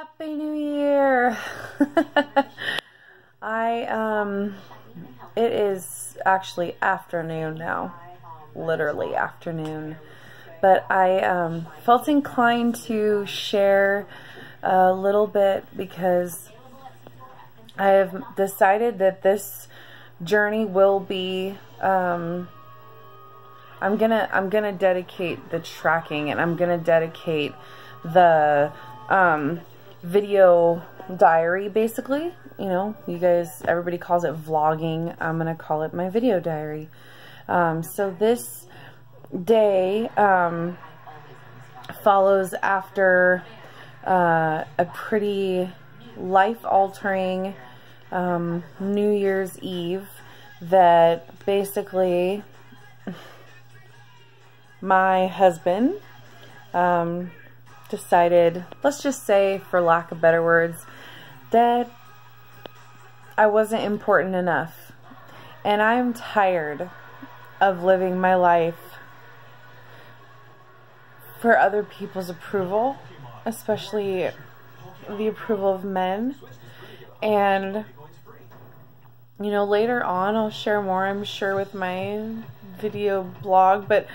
Happy New Year! It is actually afternoon now, literally afternoon, but I felt inclined to share a little bit because I have decided that this journey will be, I'm gonna dedicate the tracking, and I'm gonna dedicate the video diary, basically. You know, you guys, everybody calls it vlogging. I'm gonna call it my video diary. So this day follows after a pretty life-altering New Year's Eve that basically my husband decided, let's just say, for lack of better words, that I wasn't important enough. And I'm tired of living my life for other people's approval, especially the approval of men. And, you know, later on I'll share more, I'm sure, with my video blog, but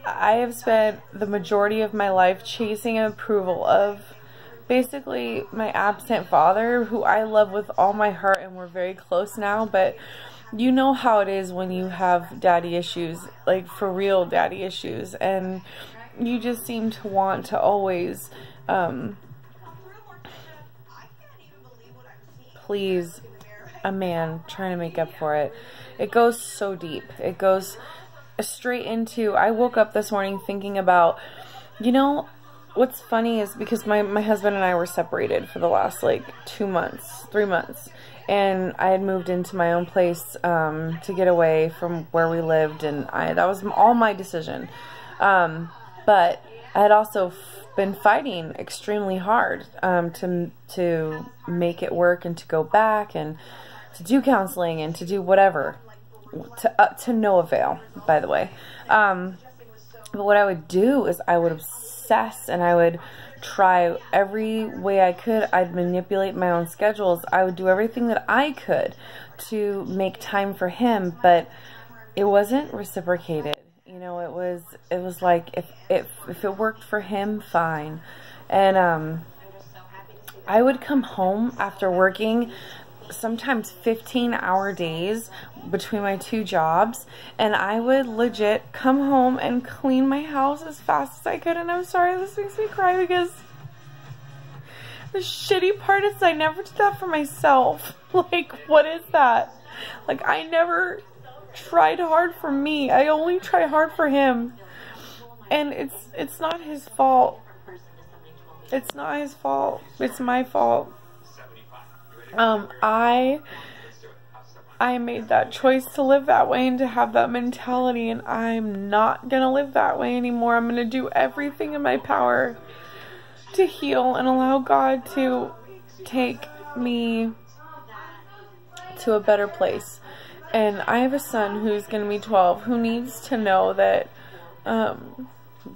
I have spent the majority of my life chasing approval of basically my absent father, who I love with all my heart, and we're very close now, but you know how it is when you have daddy issues, like for real daddy issues, and you just seem to want to always please a man, trying to make up for it. It goes so deep. It goes straight into, I woke up this morning thinking about, you know, what's funny is because my husband and I were separated for the last like 2 months, 3 months, and I had moved into my own place to get away from where we lived, and that was all my decision. But I had also been fighting extremely hard to make it work, and to go back and to do counseling and to do whatever, to no avail, by the way. But what I would do is I would obsess, and I would try every way I could. I'd manipulate my own schedules. I would do everything that I could to make time for him, but it wasn't reciprocated. You know, it was like, if it worked for him, fine. And I would come home after working sometimes 15-hour days between my 2 jobs, and I would legit come home and clean my house as fast as I could. And I'm sorry, this makes me cry, because the shitty part is I never did that for myself. Like, what is that? Like, I never tried hard for me. I only try hard for him. And it's not his fault. It's not his fault. It's my fault. I made that choice to live that way and to have that mentality, and I'm not gonna live that way anymore. I'm gonna do everything in my power to heal and allow God to take me to a better place. And I have a son who's gonna be 12 who needs to know that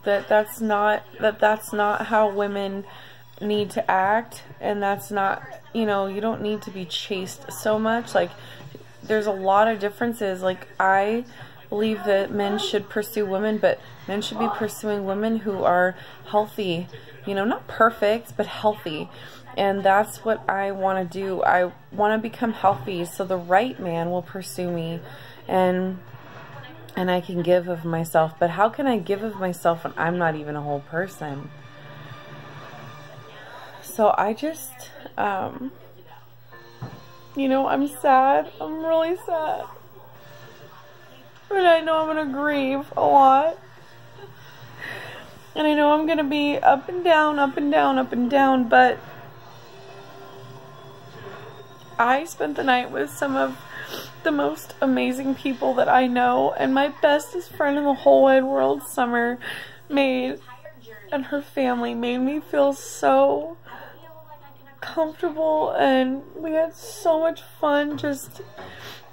that's not how women need to act, and that's not, you know, you don't need to be chased so much. Like, there's a lot of differences. Like, I believe that men should pursue women, but men should be pursuing women who are healthy, you know, not perfect, but healthy. And that's what I want to do. I want to become healthy so the right man will pursue me, and I can give of myself. But how can I give of myself when I'm not even a whole person? So I just, you know, I'm sad. I'm really sad. But I know I'm going to grieve a lot. And I know I'm going to be up and down, up and down, up and down. But I spent the night with some of the most amazing people that I know. And my bestest friend in the whole wide world, Summer, and her family made me feel so comfortable, and we had so much fun just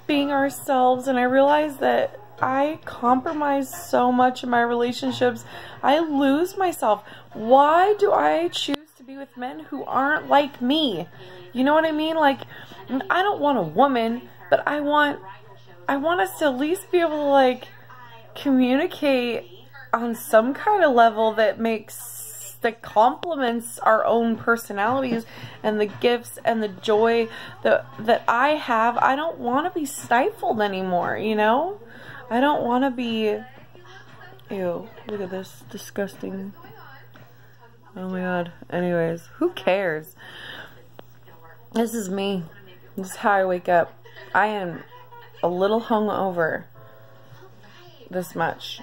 being ourselves. And I realized that I compromise so much in my relationships. I lose myself. Why do I choose to be be with men who aren't like me. You know what I mean? Like, I don't want a woman, but I want us to at least be able to, like, communicate on some kind of level that complements our own personalities and the gifts and the joy that I have. I don't want to be stifled anymore, you know? I don't want to be... Ew, look at this. Disgusting. Oh my god. Anyways, who cares? This is me. This is how I wake up. I am a little hungover. This much.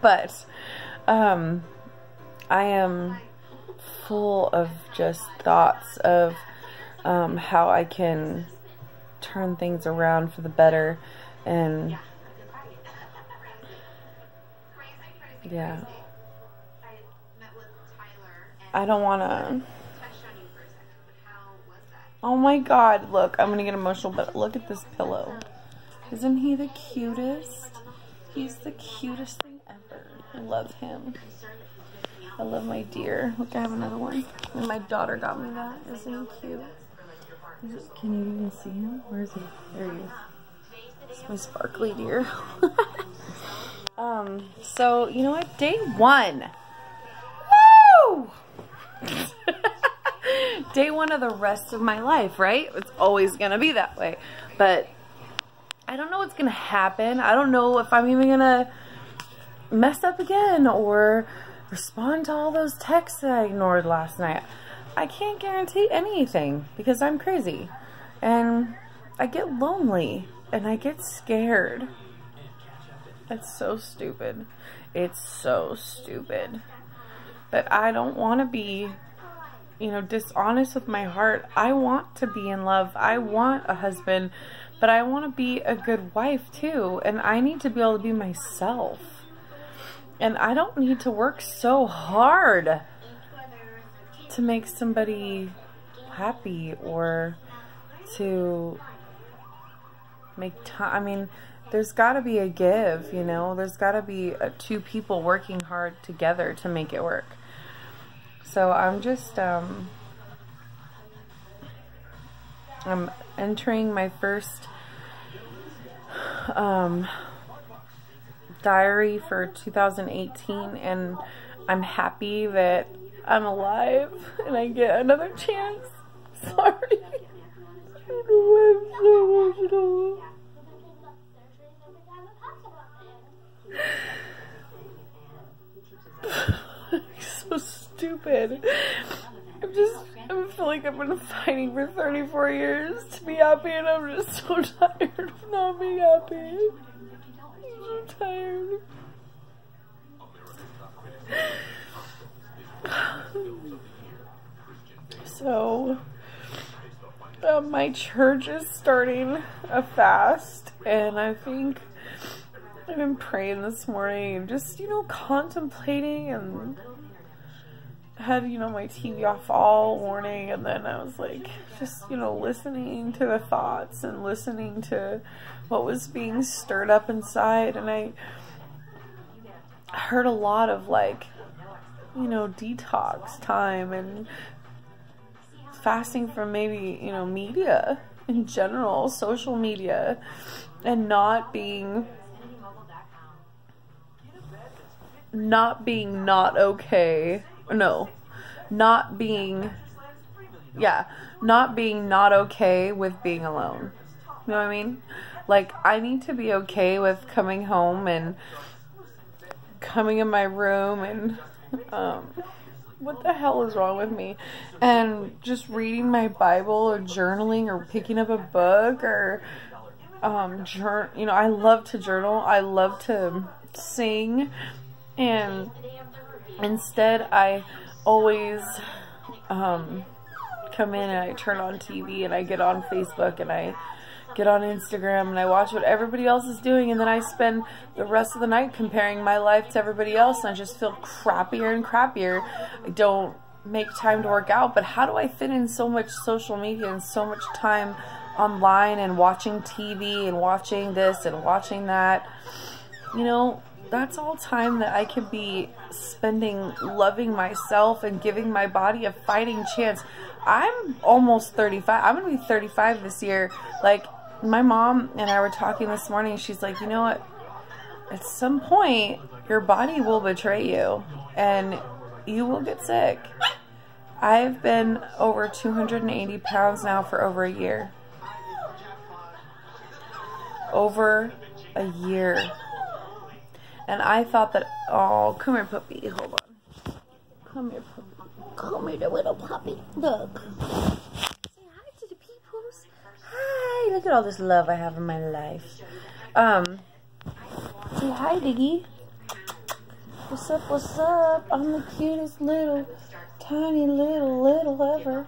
But, I am full of just thoughts of how I can turn things around for the better, and yeah, I don't want to. Oh my god, look, I'm gonna get emotional, but look at this pillow. Isn't he the cutest? He's the cutest thing ever. I love him. I love my deer. Look, I have another one. And my daughter got me that. Isn't he cute? Can you even see him? Where is he? There he is. It's my sparkly deer. So, you know what? Day 1. Woo! Day 1 of the rest of my life, right? It's always gonna be that way. But I don't know what's gonna happen. I don't know if I'm even gonna mess up again or respond to all those texts that I ignored last night. I can't guarantee anything because I'm crazy and I get lonely and I get scared. It's so stupid. It's so stupid. But I don't want to be, you know, dishonest with my heart. I want to be in love. I want a husband, but I want to be a good wife too. And I need to be able to be myself. And I don't need to work so hard to make somebody happy or to make time. I mean, there's got to be a give, you know. There's got to be two people working hard together to make it work. So I'm just, I'm entering my first diary for 2018, and I'm happy that I'm alive and I get another chance. Sorry. I don't know why I'm so emotional. So stupid. I feel like I've been fighting for 34 years to be happy, and I'm just so tired of not being happy. I'm so tired. So, my church is starting a fast, and I think I've been praying this morning and just, you know, contemplating, and had, you know, my TV off all morning, and then I was like, just, you know, listening to the thoughts and listening to what was being stirred up inside, and I heard a lot of, like, you know, detox time and fasting from maybe, you know, media in general, social media, and not being not okay. No, not being not okay with being alone. You know what I mean? Like, I need to be okay with coming home and coming in my room and, what the hell is wrong with me? And just reading my Bible or journaling or picking up a book or, you know, I love to journal. I love to sing. And instead, I always come in and I turn on TV and I get on Facebook and I get on Instagram and I watch what everybody else is doing, and then I spend the rest of the night comparing my life to everybody else, and I just feel crappier and crappier. I don't make time to work out, but how do I fit in so much social media and so much time online and watching TV and watching this and watching that? You know, that's all time that I could be spending loving myself and giving my body a fighting chance. I'm almost 35. I'm going to be 35 this year. Like, my mom and I were talking this morning. She's like, you know what? At some point, your body will betray you and you will get sick. I've been over 280 pounds now for over a year. Over a year. And I thought that, oh, come here, puppy. Hold on. Come here, puppy. Come here, little puppy. Look. Say hi to the peoples. Hi. Look at all this love I have in my life. Say hi, Diggy. What's up, what's up? I'm the cutest little, tiny little ever.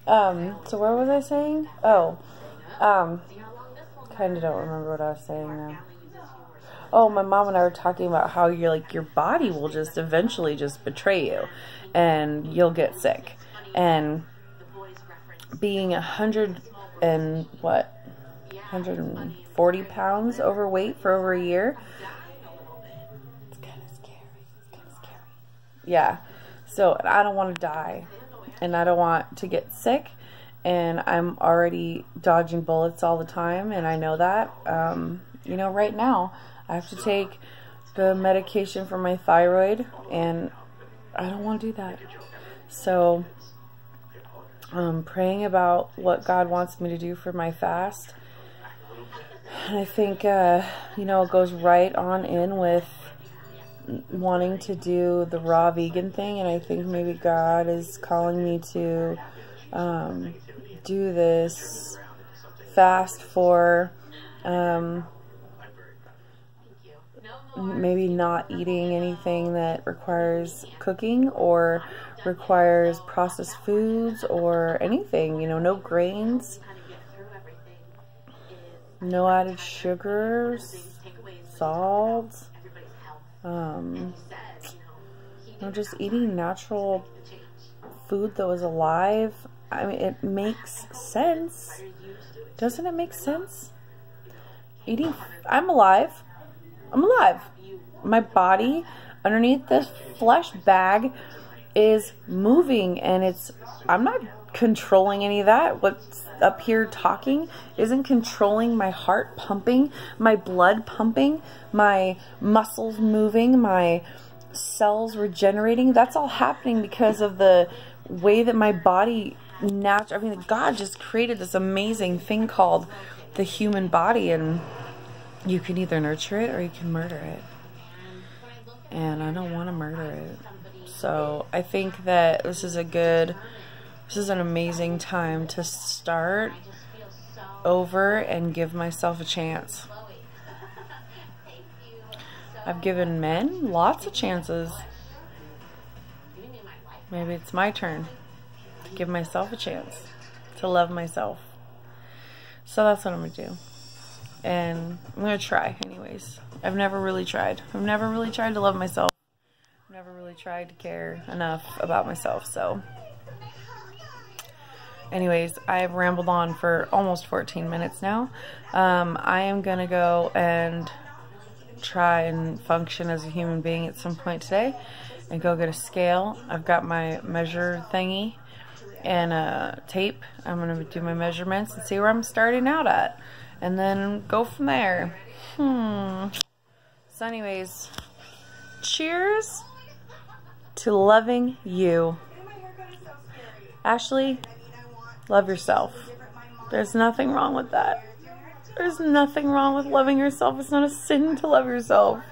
So where was I saying? Oh, kind of don't remember what I was saying now. Oh, my mom and I were talking about how you're like, your body will just eventually just betray you and you'll get sick. And being 140 pounds overweight for over a year, it's kind of scary. It's kind of scary. Yeah. So I don't want to die and I don't want to get sick, and I'm already dodging bullets all the time, and I know that. You know, right now I have to take the medication for my thyroid, and I don't want to do that. So I'm praying about what God wants me to do for my fast. And I think, you know, it goes right on in with wanting to do the raw vegan thing. And I think maybe God is calling me to do this fast for maybe not eating anything that requires cooking or requires processed foods or anything, you know, no grains, no added sugars, salt, you know, just eating natural food that was alive. I mean, it makes sense. Doesn't it make sense? Eating, I'm alive. I'm alive. My body underneath this flesh bag is moving, and I'm not controlling any of that. What's up here talking isn't controlling my heart pumping, my blood pumping, my muscles moving, my cells regenerating. That's all happening because of the way that my body I mean, God just created this amazing thing called the human body, and you can either nurture it or you can murder it. And I don't want to murder it. So I think that this is an amazing time to start over and give myself a chance. I've given men lots of chances. Maybe it's my turn to give myself a chance to love myself. So that's what I'm going to do. And I'm going to try anyways. I've never really tried. I've never really tried to love myself. I've never really tried to care enough about myself. So anyways, I've rambled on for almost 14 minutes now. I am going to go and try and function as a human being at some point today and go get a scale. I've got my measure thingy and a tape. I'm going to do my measurements and see where I'm starting out at, and then go from there. So anyways, cheers to loving you. Ashley, love yourself. There's nothing wrong with that. There's nothing wrong with loving yourself. It's not a sin to love yourself.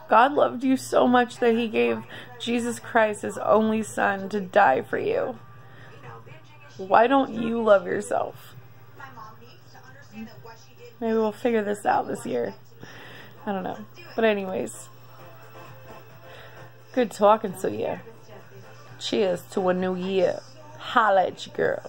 God loved you so much that he gave Jesus Christ, his only son, to die for you. Why don't you love yourself? Maybe we'll figure this out this year. I don't know. But anyways, good talking to you. Cheers to a new year. Holla at you, girl.